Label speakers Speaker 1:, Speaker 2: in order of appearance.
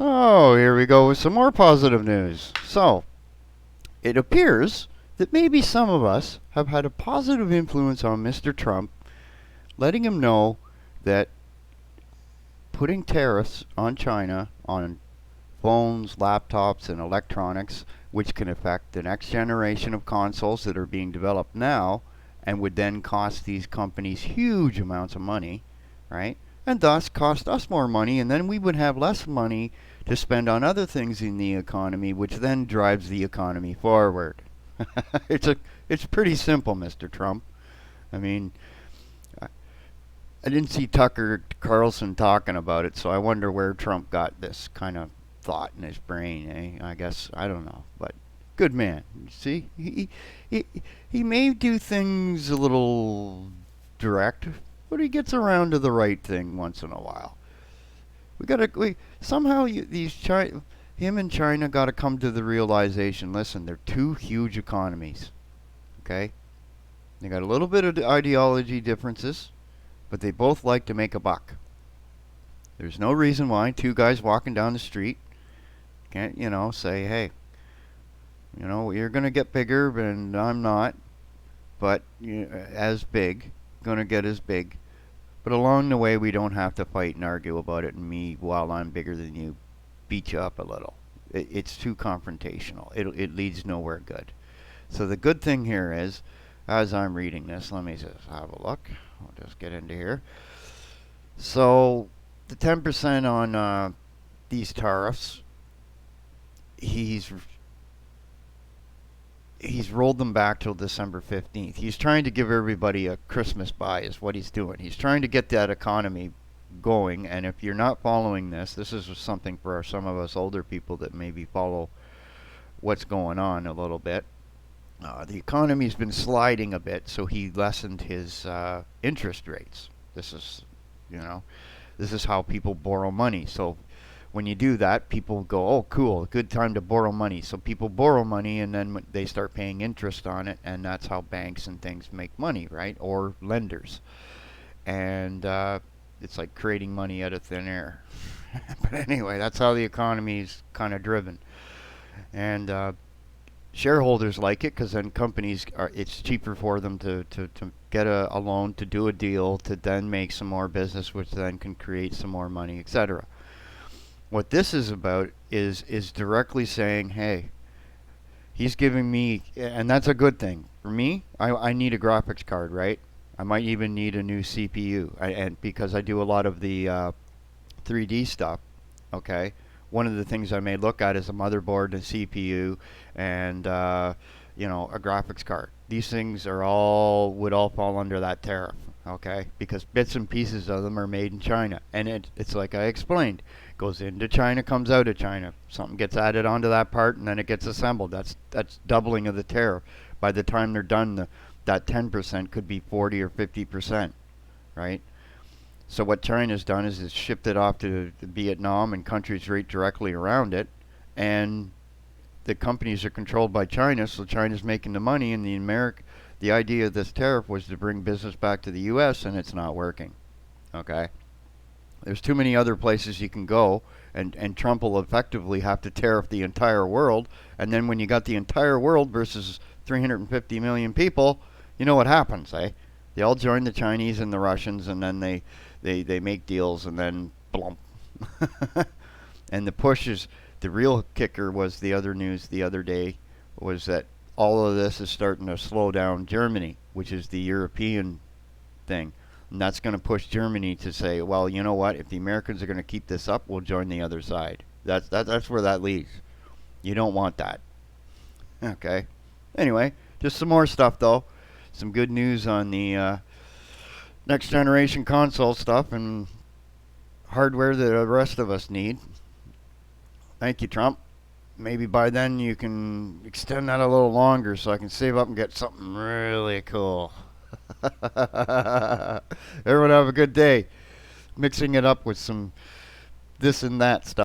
Speaker 1: So, here we go with some more positive news. So, it appears that maybe some of us have had a positive influence on Mr. Trump, letting him know that putting tariffs on China on phones, laptops, and electronics, which can affect the next generation of consoles that are being developed now and would then cost these companies huge amounts of money, right? And thus cost us more money, and then we would have less money to spend on other things in the economy, which then drives the economy forward. it's a it's pretty simple, Mr. Trump. I mean, I didn't see Tucker Carlson talking about it, so I wonder where Trump got this kind of thought in his brain. I guess I don't know, but good man. See, he he may do things a little direct, but he gets around to the right thing once in a while. We somehow these him and China got to come to the realization. Listen, they're two huge economies. Okay, they got a little bit of ideology differences, but they both like to make a buck. There's no reason why two guys walking down the street can't, say, hey, you're going to get bigger and I'm not, but as big, going to get as big. But along the way, we don't have to fight and argue about it, and me, while I'm bigger than you, beat you up a little. It's too confrontational. It leads nowhere good. So the good thing here is, as I'm reading this, let me just have a look. I'll just get into here. So the 10% on these tariffs, he's rolled them back till December 15th. He's trying to give everybody a Christmas buy is what he's doing. He's trying to get that economy going, and if you're not following this is something for some of us older people that maybe follow what's going on a little bit. The economy's been sliding a bit, so he lessened his interest rates. This is, this is how people borrow money. So when you do that, people go, oh, cool, good time to borrow money. So people borrow money, and then they start paying interest on it, and that's how banks and things make money, right? Or lenders. And it's like creating money out of thin air. But anyway, that's how the economy is kind of driven. And shareholders like it because then companies it's cheaper for them to get a loan, to do a deal, to then make some more business, which then can create some more money, etc. What this is about is directly saying, hey, he's giving me, and that's a good thing. For me, I need a graphics card, right? I might even need a new CPU, and because I do a lot of the 3D stuff, okay? One of the things I may look at is a motherboard, a CPU, and a graphics card. These things would all fall under that tariff, okay? Because bits and pieces of them are made in China, and it's like I explained, goes into China, comes out of China. Something gets added onto that part, and then it gets assembled. That's doubling of the tariff. By the time they're done, that 10% could be 40 or 50%, right? So what China's done is it's shipped it off to Vietnam and countries right directly around it, and the companies are controlled by China, so China's making the money, and the idea of this tariff was to bring business back to the U.S., and it's not working. Okay? There's too many other places you can go, and Trump will effectively have to tariff the entire world, and then when you got the entire world versus 350 million people, you know what happens, eh? They all join the Chinese and the Russians, and then they make deals, and then blump. And the real kicker was the other news the other day was that all of this is starting to slow down Germany, which is the European thing. And that's going to push Germany to say, well, you know what? If the Americans are going to keep this up, we'll join the other side. That's where that leads. You don't want that. Okay. Anyway, just some more stuff, though. Some good news on the next generation console stuff and hardware that the rest of us need. Thank you, Trump. Maybe by then you can extend that a little longer so I can save up and get something really cool. Everyone have a good day. Mixing it up with some this and that stuff.